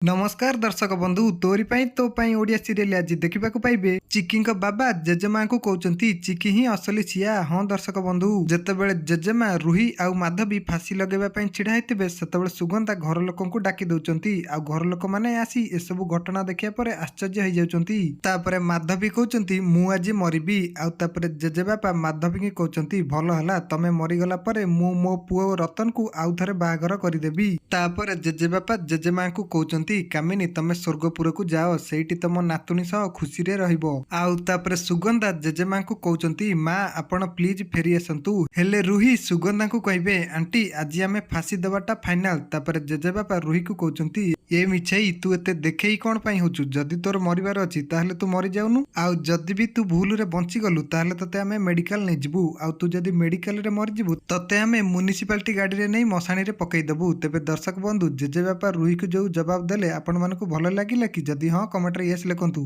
नमस्कार दर्शक बंधु तोरी पाई तो पाई ओडिया सीरियल आज देखा पाइबे चिकी बाबा जेजेमा को कहते चिकी ही असली छिया। हाँ दर्शक बंधु जितेबाला जेजेमा रुही आउ माधवी फांसी लगेगा छिड़ा होते से सुगंधा घर लोक डाकी दौरान आउ घर लोक मैंने आसी एसबू घटना देखा पर आश्चर्य हो जाती। माधवी कहते मु आज मरबी आउे जेजेबापा माधवी को कहते भल है तमें मरीगला मु मो पुओ रतन को आउ थे बाहागर करदेवी। जेजेबापा जेजेमा को कहते कामिनी तमे स्वर्गपुर को जाओ सेठी तम नातुणी सह खुशी रे रहिबो। आउ तापरे सुगंधा जेजेमा को कहते माँ आपण प्लीज फेरी आसतु हेले रुही सुगंधा को कहे आंटी आज आमे फांसी देवाटा फाइनाल। तापरे जेजेबापा रुही को कहते ए मिछाई तू एते देखे कौन पाई होचु जदि तोर मरिबार अछि ताहले तू मरि जाउनु आउ जदि भी तू भूल रे बंची गलु ताहले तते आमे मेडिकल नै जिबु आउ तू जदि मेडिकल रे मरि जिबु तते आमे म्युनिसिपालिटी गाड़ी रे नै मसाणी रे पकई देबु। तेबे दर्शक बंधु जेजेबापा रुही को जो जवाब देले आपण मानको भलो लागिला कि जदि हां कमेंट रे यस लिखंतु।